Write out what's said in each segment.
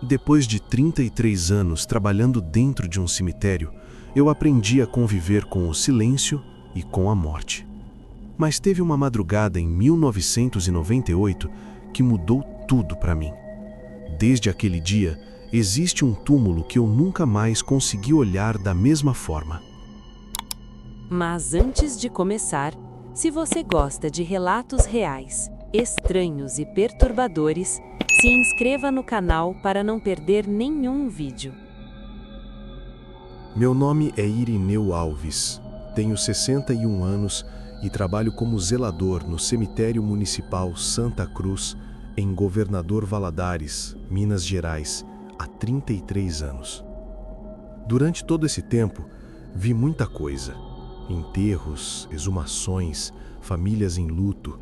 Depois de 33 anos trabalhando dentro de um cemitério, eu aprendi a conviver com o silêncio e com a morte. Mas teve uma madrugada em 1998 que mudou tudo para mim. Desde aquele dia, existe um túmulo que eu nunca mais consegui olhar da mesma forma. Mas antes de começar, se você gosta de relatos reais, estranhos e perturbadores, se inscreva no canal para não perder nenhum vídeo. Meu nome é Irineu Alves, tenho 61 anos e trabalho como zelador no Cemitério Municipal Santa Cruz, em Governador Valadares, Minas Gerais, há 33 anos. Durante todo esse tempo, vi muita coisa: enterros, exumações, famílias em luto.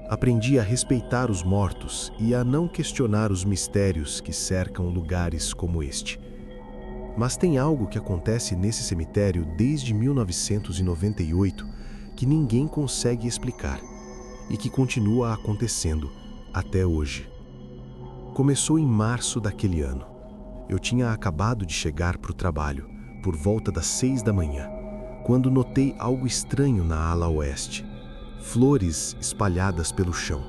Aprendi a respeitar os mortos e a não questionar os mistérios que cercam lugares como este. Mas tem algo que acontece nesse cemitério desde 1998 que ninguém consegue explicar e que continua acontecendo até hoje. Começou em março daquele ano. Eu tinha acabado de chegar para o trabalho, por volta das 6 da manhã, quando notei algo estranho na ala oeste. Flores espalhadas pelo chão,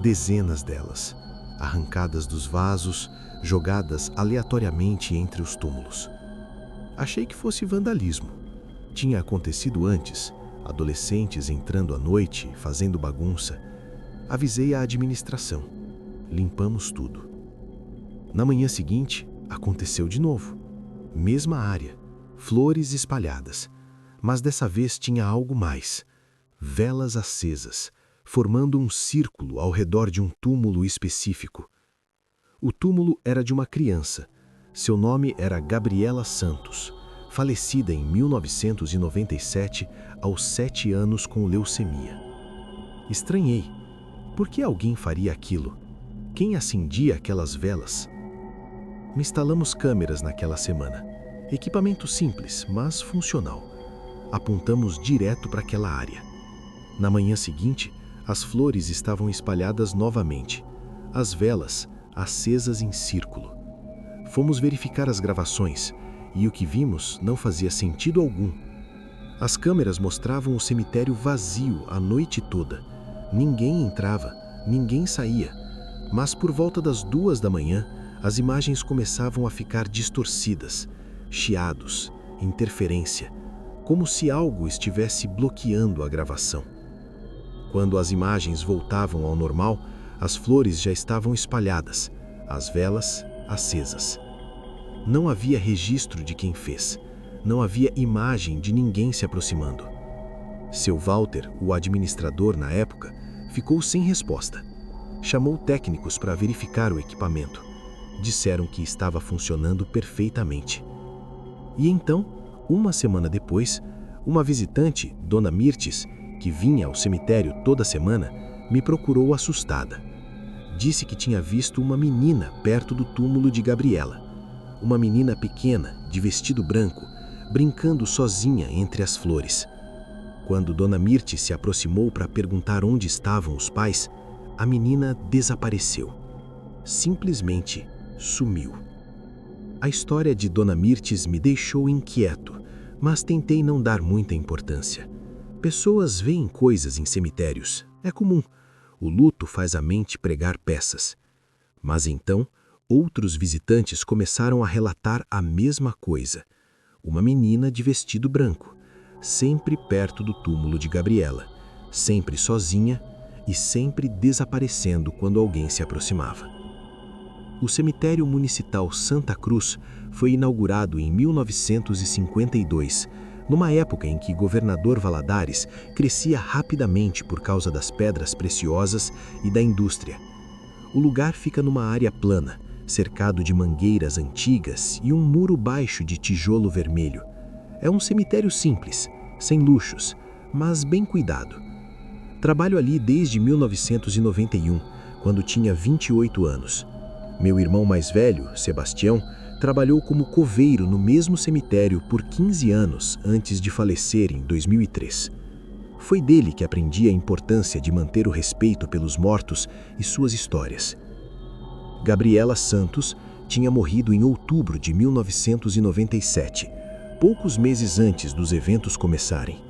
dezenas delas, arrancadas dos vasos, jogadas aleatoriamente entre os túmulos. Achei que fosse vandalismo. Tinha acontecido antes, adolescentes entrando à noite, fazendo bagunça. Avisei a administração. Limpamos tudo. Na manhã seguinte, aconteceu de novo. Mesma área, flores espalhadas, mas dessa vez tinha algo mais. Velas acesas, formando um círculo ao redor de um túmulo específico. O túmulo era de uma criança. Seu nome era Gabriela Santos, falecida em 1997, aos 7 anos com leucemia. Estranhei. Por que alguém faria aquilo? Quem acendia aquelas velas? Instalamos câmeras naquela semana. Equipamento simples, mas funcional. Apontamos direto para aquela área. Na manhã seguinte, as flores estavam espalhadas novamente, as velas acesas em círculo. Fomos verificar as gravações e o que vimos não fazia sentido algum. As câmeras mostravam o cemitério vazio a noite toda. Ninguém entrava, ninguém saía. Mas por volta das 2 da manhã, as imagens começavam a ficar distorcidas, chiados, interferência, como se algo estivesse bloqueando a gravação. Quando as imagens voltavam ao normal, as flores já estavam espalhadas, as velas acesas. Não havia registro de quem fez. Não havia imagem de ninguém se aproximando. Seu Walter, o administrador na época, ficou sem resposta. Chamou técnicos para verificar o equipamento. Disseram que estava funcionando perfeitamente. E então, uma semana depois, uma visitante, Dona Mirtes, que vinha ao cemitério toda semana, me procurou assustada. Disse que tinha visto uma menina perto do túmulo de Gabriela. Uma menina pequena, de vestido branco, brincando sozinha entre as flores. Quando Dona Mirte se aproximou para perguntar onde estavam os pais, a menina desapareceu. Simplesmente sumiu. A história de Dona Mirtes me deixou inquieto, mas tentei não dar muita importância. Pessoas veem coisas em cemitérios, é comum. O luto faz a mente pregar peças. Mas então, outros visitantes começaram a relatar a mesma coisa. Uma menina de vestido branco, sempre perto do túmulo de Gabriela, sempre sozinha e sempre desaparecendo quando alguém se aproximava. O Cemitério Municipal Santa Cruz foi inaugurado em 1952, numa época em que Governador Valadares crescia rapidamente por causa das pedras preciosas e da indústria. O lugar fica numa área plana, cercado de mangueiras antigas e um muro baixo de tijolo vermelho. É um cemitério simples, sem luxos, mas bem cuidado. Trabalho ali desde 1991, quando tinha 28 anos. Meu irmão mais velho, Sebastião, trabalhou como coveiro no mesmo cemitério por 15 anos antes de falecer em 2003. Foi dele que aprendi a importância de manter o respeito pelos mortos e suas histórias. Gabriela Santos tinha morrido em outubro de 1997, poucos meses antes dos eventos começarem.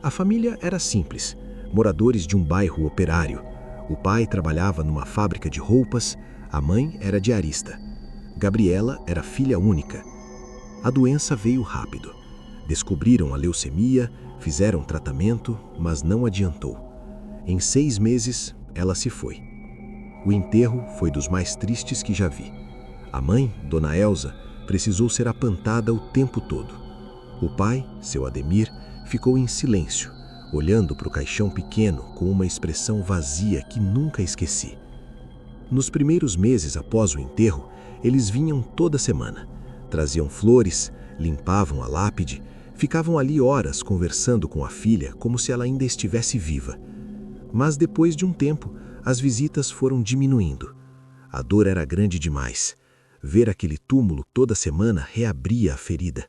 A família era simples, moradores de um bairro operário. O pai trabalhava numa fábrica de roupas, a mãe era diarista. Gabriela era filha única. A doença veio rápido. Descobriram a leucemia, fizeram tratamento, mas não adiantou. Em 6 meses, ela se foi. O enterro foi dos mais tristes que já vi. A mãe, Dona Elza, precisou ser apantada o tempo todo. O pai, seu Ademir, ficou em silêncio, olhando para o caixão pequeno com uma expressão vazia que nunca esqueci. Nos primeiros meses após o enterro, eles vinham toda semana. Traziam flores, limpavam a lápide, ficavam ali horas conversando com a filha como se ela ainda estivesse viva. Mas depois de um tempo, as visitas foram diminuindo. A dor era grande demais. Ver aquele túmulo toda semana reabria a ferida.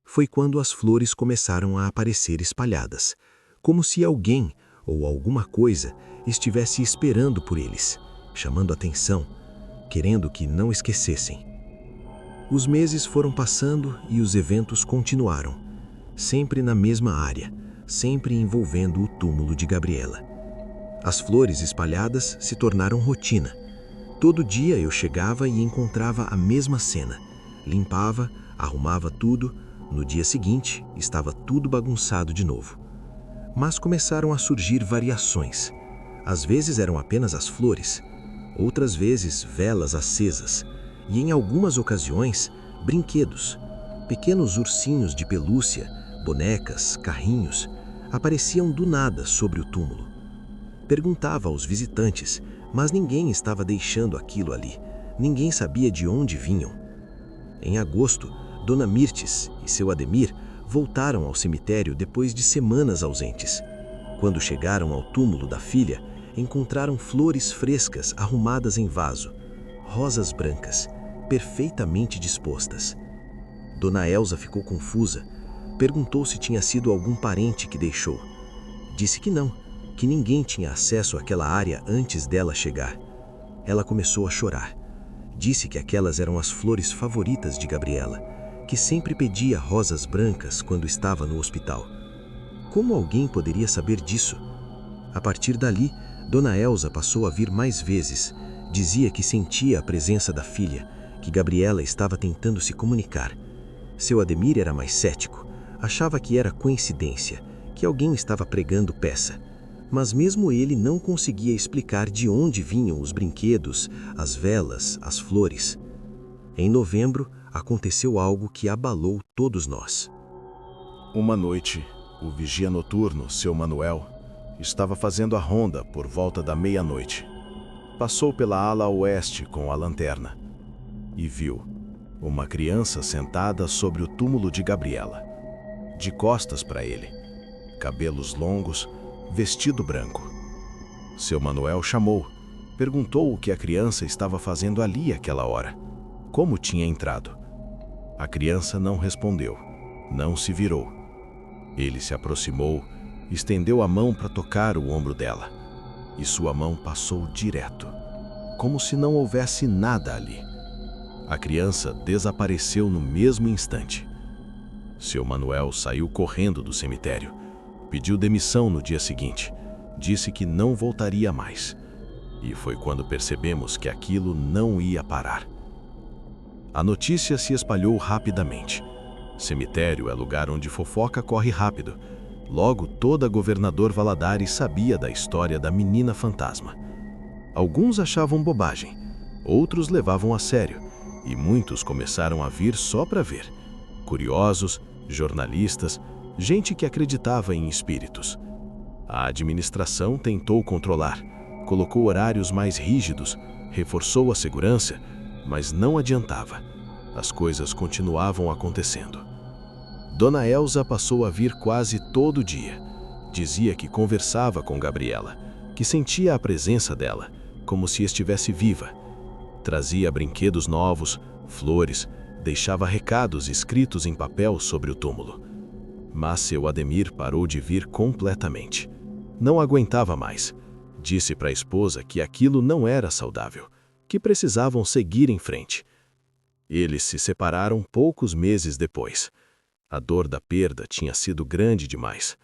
Foi quando as flores começaram a aparecer espalhadas, como se alguém ou alguma coisa estivesse esperando por eles, chamando atenção, querendo que não esquecessem. Os meses foram passando e os eventos continuaram, sempre na mesma área, sempre envolvendo o túmulo de Gabriela. As flores espalhadas se tornaram rotina. Todo dia eu chegava e encontrava a mesma cena. Limpava, arrumava tudo. No dia seguinte, estava tudo bagunçado de novo. Mas começaram a surgir variações. Às vezes eram apenas as flores, outras vezes velas acesas, e em algumas ocasiões, brinquedos. Pequenos ursinhos de pelúcia, bonecas, carrinhos, apareciam do nada sobre o túmulo. Perguntava aos visitantes, mas ninguém estava deixando aquilo ali. Ninguém sabia de onde vinham. Em agosto, Dona Mirtes e seu Ademir voltaram ao cemitério depois de semanas ausentes. Quando chegaram ao túmulo da filha, encontraram flores frescas arrumadas em vaso, rosas brancas, perfeitamente dispostas. Dona Elza ficou confusa. Perguntou se tinha sido algum parente que deixou. Disse que não, que ninguém tinha acesso àquela área antes dela chegar. Ela começou a chorar. Disse que aquelas eram as flores favoritas de Gabriela, que sempre pedia rosas brancas quando estava no hospital. Como alguém poderia saber disso? A partir dali, Dona Elza passou a vir mais vezes. Dizia que sentia a presença da filha, que Gabriela estava tentando se comunicar. Seu Ademir era mais cético. Achava que era coincidência, que alguém estava pregando peça. Mas mesmo ele não conseguia explicar de onde vinham os brinquedos, as velas, as flores. Em novembro, aconteceu algo que abalou todos nós. Uma noite, o vigia noturno, seu Manuel, estava fazendo a ronda por volta da meia-noite. Passou pela ala oeste com a lanterna e viu uma criança sentada sobre o túmulo de Gabriela, de costas para ele, cabelos longos, vestido branco. Seu Manuel chamou, perguntou o que a criança estava fazendo ali àquela hora, como tinha entrado. A criança não respondeu, não se virou. Ele se aproximou, estendeu a mão para tocar o ombro dela, e sua mão passou direto, como se não houvesse nada ali. A criança desapareceu no mesmo instante. Seu Manuel saiu correndo do cemitério, pediu demissão no dia seguinte, disse que não voltaria mais. E foi quando percebemos que aquilo não ia parar. A notícia se espalhou rapidamente. Cemitério é lugar onde fofoca corre rápido. Logo, toda Governador Valadares sabia da história da menina fantasma. Alguns achavam bobagem, outros levavam a sério, e muitos começaram a vir só para ver. Curiosos, jornalistas, gente que acreditava em espíritos. A administração tentou controlar, colocou horários mais rígidos, reforçou a segurança, mas não adiantava. As coisas continuavam acontecendo. Dona Elza passou a vir quase todo dia. Dizia que conversava com Gabriela, que sentia a presença dela, como se estivesse viva. Trazia brinquedos novos, flores, deixava recados escritos em papel sobre o túmulo. Mas seu Ademir parou de vir completamente. Não aguentava mais. Disse para a esposa que aquilo não era saudável, que precisavam seguir em frente. Eles se separaram poucos meses depois. A dor da perda tinha sido grande demais.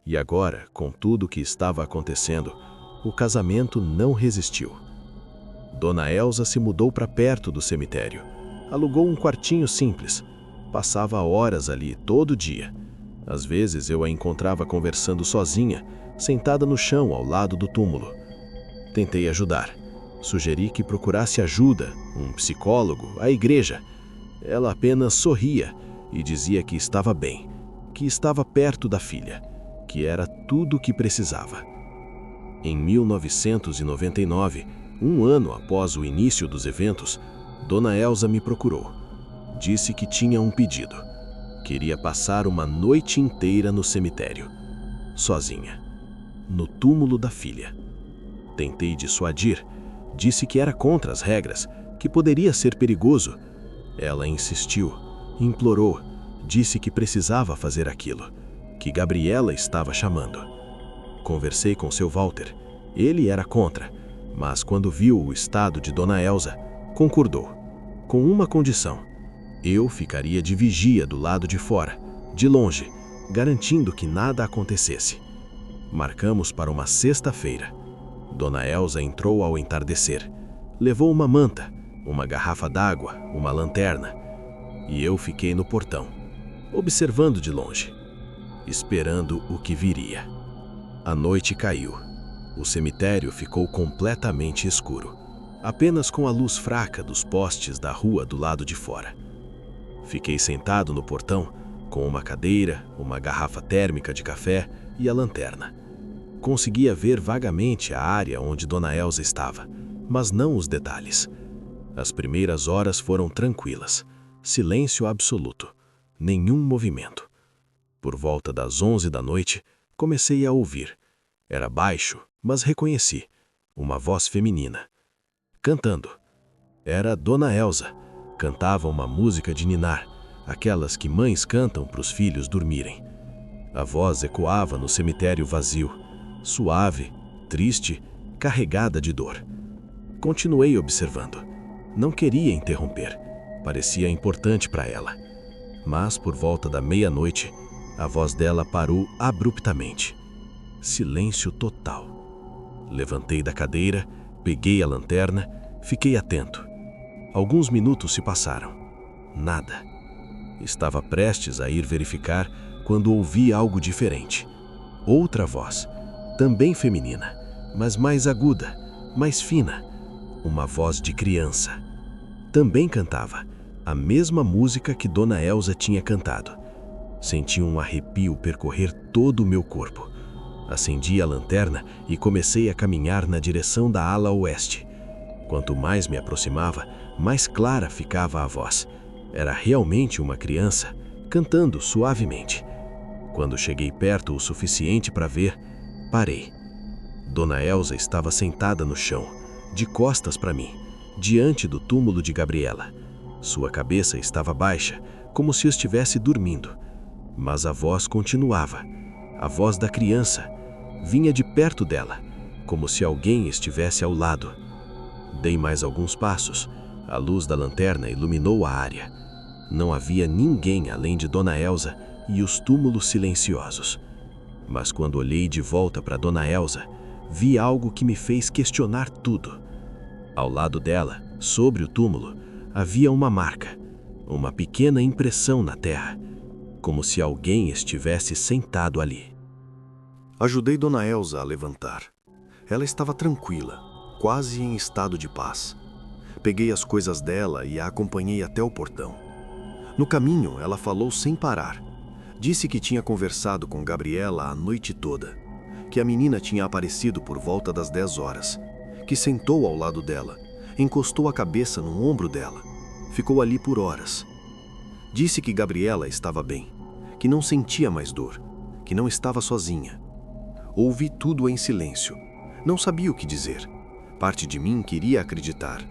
E agora, com tudo o que estava acontecendo, o casamento não resistiu. Dona Elsa se mudou para perto do cemitério. Alugou um quartinho simples. Passava horas ali todo dia. Às vezes eu a encontrava conversando sozinha, sentada no chão ao lado do túmulo. Tentei ajudar. Sugeri que procurasse ajuda, um psicólogo, a igreja. Ela apenas sorria e dizia que estava bem, que estava perto da filha, que era tudo o que precisava. Em 1999, um ano após o início dos eventos, Dona Elsa me procurou. Disse que tinha um pedido. Queria passar uma noite inteira no cemitério, sozinha, no túmulo da filha. Tentei dissuadir. Disse que era contra as regras, que poderia ser perigoso. Ela insistiu, implorou, disse que precisava fazer aquilo, que Gabriela estava chamando. Conversei com seu Walter. Ele era contra, mas quando viu o estado de Dona Elsa, concordou, com uma condição. Eu ficaria de vigia do lado de fora, de longe, garantindo que nada acontecesse. Marcamos para uma sexta-feira. Dona Elsa entrou ao entardecer. Levou uma manta, uma garrafa d'água, uma lanterna. E eu fiquei no portão, observando de longe, esperando o que viria. A noite caiu. O cemitério ficou completamente escuro, apenas com a luz fraca dos postes da rua do lado de fora. Fiquei sentado no portão, com uma cadeira, uma garrafa térmica de café e a lanterna. Conseguia ver vagamente a área onde Dona Elsa estava, mas não os detalhes. As primeiras horas foram tranquilas, silêncio absoluto, nenhum movimento. Por volta das 11 da noite, comecei a ouvir. Era baixo, mas reconheci, uma voz feminina, cantando. Era Dona Elsa, cantava uma música de ninar, aquelas que mães cantam para os filhos dormirem. A voz ecoava no cemitério vazio, suave, triste, carregada de dor. Continuei observando. Não queria interromper. Parecia importante para ela. Mas, por volta da meia-noite, a voz dela parou abruptamente. Silêncio total. Levantei da cadeira, peguei a lanterna, fiquei atento. Alguns minutos se passaram. Nada. Estava prestes a ir verificar quando ouvi algo diferente. Outra voz. Também feminina, mas mais aguda, mais fina. Uma voz de criança. Também cantava a mesma música que Dona Elsa tinha cantado. Senti um arrepio percorrer todo o meu corpo. Acendi a lanterna e comecei a caminhar na direção da ala oeste. Quanto mais me aproximava, mais clara ficava a voz. Era realmente uma criança, cantando suavemente. Quando cheguei perto o suficiente para ver, parei. Dona Elsa estava sentada no chão, de costas para mim, diante do túmulo de Gabriela. Sua cabeça estava baixa, como se estivesse dormindo. Mas a voz continuava. A voz da criança vinha de perto dela, como se alguém estivesse ao lado. Dei mais alguns passos. A luz da lanterna iluminou a área. Não havia ninguém além de Dona Elsa e os túmulos silenciosos. Mas quando olhei de volta para Dona Elsa, vi algo que me fez questionar tudo. Ao lado dela, sobre o túmulo, havia uma marca, uma pequena impressão na terra, como se alguém estivesse sentado ali. Ajudei Dona Elsa a levantar. Ela estava tranquila, quase em estado de paz. Peguei as coisas dela e a acompanhei até o portão. No caminho, ela falou sem parar. Disse que tinha conversado com Gabriela a noite toda, que a menina tinha aparecido por volta das 10 horas, que sentou ao lado dela, encostou a cabeça no ombro dela, ficou ali por horas. Disse que Gabriela estava bem, que não sentia mais dor, que não estava sozinha. Ouvi tudo em silêncio. Não sabia o que dizer. Parte de mim queria acreditar.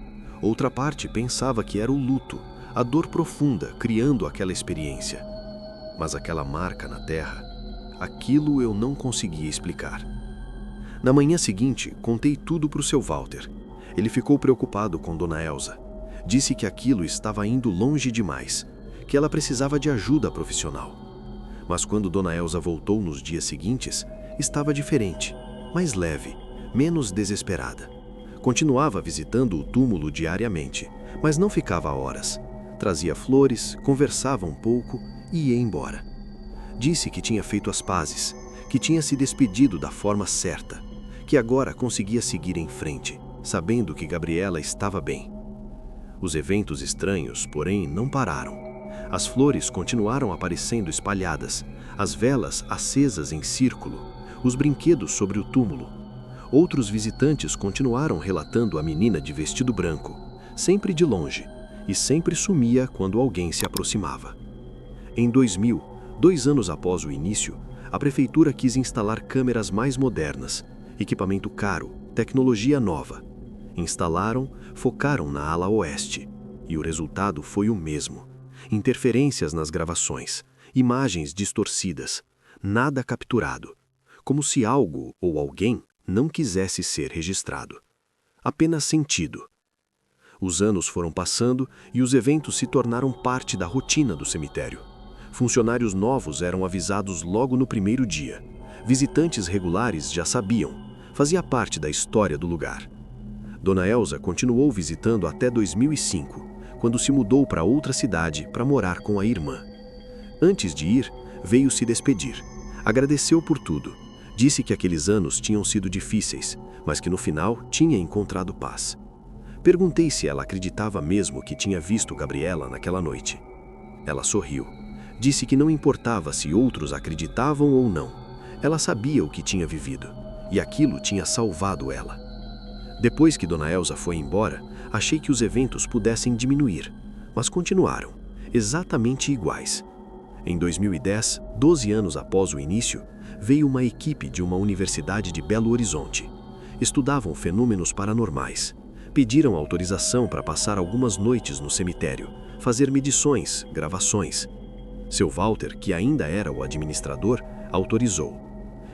Outra parte pensava que era o luto, a dor profunda criando aquela experiência. Mas aquela marca na terra, aquilo eu não conseguia explicar. Na manhã seguinte, contei tudo para o seu Walter. Ele ficou preocupado com Dona Elsa. Disse que aquilo estava indo longe demais, que ela precisava de ajuda profissional. Mas quando Dona Elsa voltou nos dias seguintes, estava diferente, mais leve, menos desesperada. Continuava visitando o túmulo diariamente, mas não ficava horas. Trazia flores, conversava um pouco e ia embora. Disse que tinha feito as pazes, que tinha se despedido da forma certa, que agora conseguia seguir em frente, sabendo que Gabriela estava bem. Os eventos estranhos, porém, não pararam. As flores continuaram aparecendo espalhadas, as velas acesas em círculo, os brinquedos sobre o túmulo. Outros visitantes continuaram relatando a menina de vestido branco, sempre de longe, e sempre sumia quando alguém se aproximava. Em 2000, 2 anos após o início, a prefeitura quis instalar câmeras mais modernas, equipamento caro, tecnologia nova. Instalaram, focaram na ala oeste, e o resultado foi o mesmo. Interferências nas gravações, imagens distorcidas, nada capturado, como se algo ou alguém não quisesse ser registrado. Apenas sentido. Os anos foram passando e os eventos se tornaram parte da rotina do cemitério. Funcionários novos eram avisados logo no primeiro dia. Visitantes regulares já sabiam, fazia parte da história do lugar. Dona Elsa continuou visitando até 2005, quando se mudou para outra cidade para morar com a irmã. Antes de ir, veio se despedir. Agradeceu por tudo. Disse que aqueles anos tinham sido difíceis, mas que no final tinha encontrado paz. Perguntei se ela acreditava mesmo que tinha visto Gabriela naquela noite. Ela sorriu. Disse que não importava se outros acreditavam ou não. Ela sabia o que tinha vivido, e aquilo tinha salvado ela. Depois que Dona Elsa foi embora, achei que os eventos pudessem diminuir, mas continuaram, exatamente iguais. Em 2010, 12 anos após o início, veio uma equipe de uma universidade de Belo Horizonte. Estudavam fenômenos paranormais. Pediram autorização para passar algumas noites no cemitério, fazer medições, gravações. Seu Walter, que ainda era o administrador, autorizou.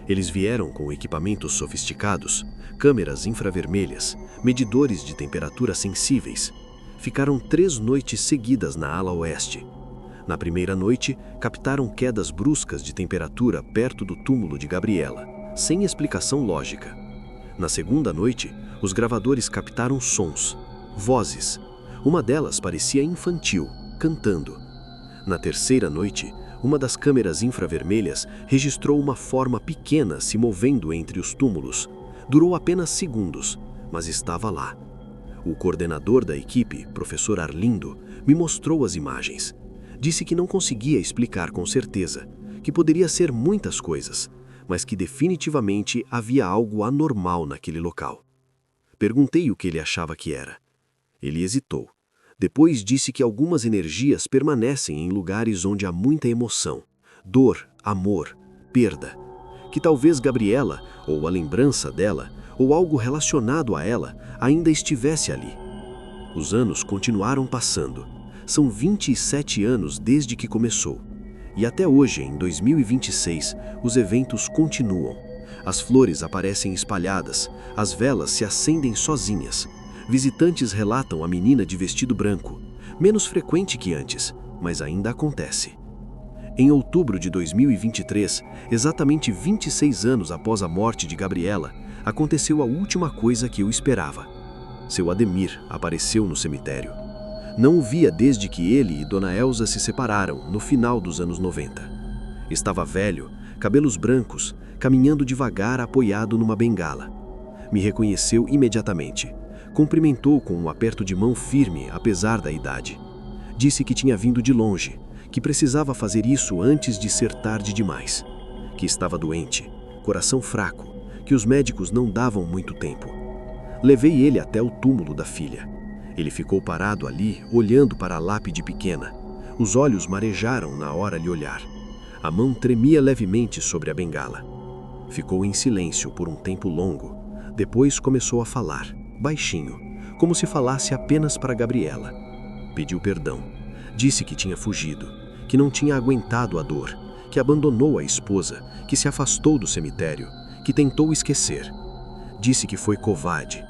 Eles vieram com equipamentos sofisticados, câmeras infravermelhas, medidores de temperatura sensíveis. Ficaram 3 noites seguidas na ala oeste. Na primeira noite, captaram quedas bruscas de temperatura perto do túmulo de Gabriela, sem explicação lógica. Na segunda noite, os gravadores captaram sons, vozes. Uma delas parecia infantil, cantando. Na terceira noite, uma das câmeras infravermelhas registrou uma forma pequena se movendo entre os túmulos. Durou apenas segundos, mas estava lá. O coordenador da equipe, professor Arlindo, me mostrou as imagens. Disse que não conseguia explicar com certeza, que poderia ser muitas coisas, mas que definitivamente havia algo anormal naquele local. Perguntei o que ele achava que era. Ele hesitou. Depois disse que algumas energias permanecem em lugares onde há muita emoção, dor, amor, perda. Que talvez Gabriela, ou a lembrança dela, ou algo relacionado a ela, ainda estivesse ali. Os anos continuaram passando. São 27 anos desde que começou. E até hoje, em 2026, os eventos continuam. As flores aparecem espalhadas, as velas se acendem sozinhas. Visitantes relatam a menina de vestido branco, menos frequente que antes, mas ainda acontece. Em outubro de 2023, exatamente 26 anos após a morte de Gabriela, aconteceu a última coisa que eu esperava. Seu Ademir apareceu no cemitério. Não o via desde que ele e Dona Elsa se separaram, no final dos anos 90. Estava velho, cabelos brancos, caminhando devagar apoiado numa bengala. Me reconheceu imediatamente. Cumprimentou com um aperto de mão firme, apesar da idade. Disse que tinha vindo de longe, que precisava fazer isso antes de ser tarde demais. Que estava doente, coração fraco, que os médicos não davam muito tempo. Levei ele até o túmulo da filha. Ele ficou parado ali, olhando para a lápide pequena. Os olhos marejaram na hora de olhar. A mão tremia levemente sobre a bengala. Ficou em silêncio por um tempo longo. Depois começou a falar, baixinho, como se falasse apenas para Gabriela. Pediu perdão. Disse que tinha fugido, que não tinha aguentado a dor, que abandonou a esposa, que se afastou do cemitério, que tentou esquecer. Disse que foi covarde,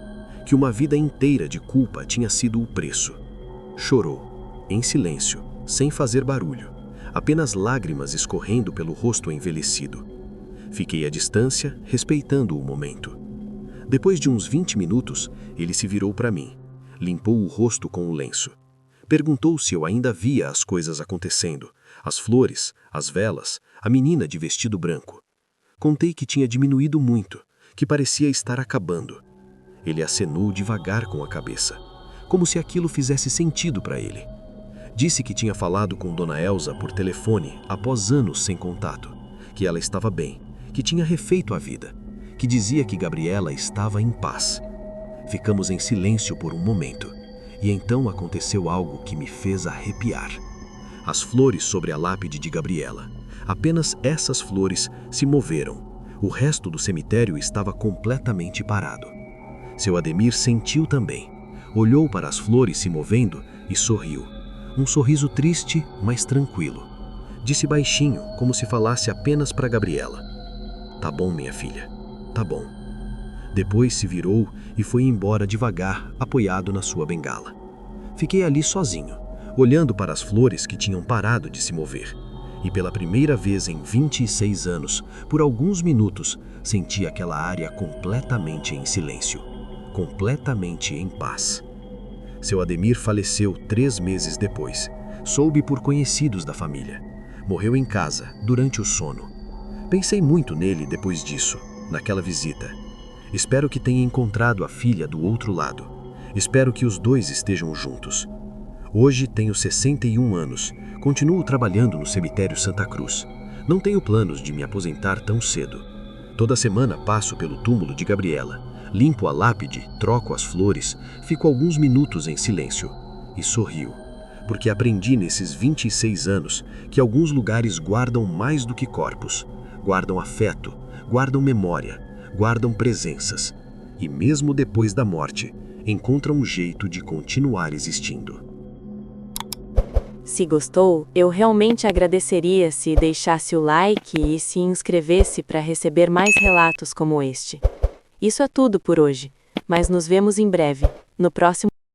que uma vida inteira de culpa tinha sido o preço. Chorou, em silêncio, sem fazer barulho, apenas lágrimas escorrendo pelo rosto envelhecido. Fiquei à distância, respeitando o momento. Depois de uns 20 minutos, ele se virou para mim, limpou o rosto com o lenço. Perguntou se eu ainda via as coisas acontecendo, as flores, as velas, a menina de vestido branco. Contei que tinha diminuído muito, que parecia estar acabando. Ele acenou devagar com a cabeça, como se aquilo fizesse sentido para ele. Disse que tinha falado com Dona Elsa por telefone após anos sem contato, que ela estava bem, que tinha refeito a vida, que dizia que Gabriela estava em paz. Ficamos em silêncio por um momento, e então aconteceu algo que me fez arrepiar. As flores sobre a lápide de Gabriela, apenas essas flores, se moveram. O resto do cemitério estava completamente parado. Seu Ademir sentiu também. Olhou para as flores se movendo e sorriu. Um sorriso triste, mas tranquilo. Disse baixinho, como se falasse apenas para Gabriela: "Tá bom, minha filha, tá bom." Depois se virou e foi embora devagar, apoiado na sua bengala. Fiquei ali sozinho, olhando para as flores que tinham parado de se mover. E pela primeira vez em 26 anos, por alguns minutos, senti aquela área completamente em silêncio, completamente em paz. Seu Ademir faleceu 3 meses depois. Soube por conhecidos da família. Morreu em casa, durante o sono. Pensei muito nele depois disso, naquela visita. Espero que tenha encontrado a filha do outro lado. Espero que os dois estejam juntos. Hoje tenho 61 anos. Continuo trabalhando no cemitério Santa Cruz. Não tenho planos de me aposentar tão cedo. Toda semana passo pelo túmulo de Gabriela. Limpo a lápide, troco as flores, fico alguns minutos em silêncio. E sorrio. Porque aprendi nesses 26 anos que alguns lugares guardam mais do que corpos. Guardam afeto, guardam memória, guardam presenças. E mesmo depois da morte, encontram um jeito de continuar existindo. Se gostou, eu realmente agradeceria se deixasse o like e se inscrevesse para receber mais relatos como este. Isso é tudo por hoje, mas nos vemos em breve, no próximo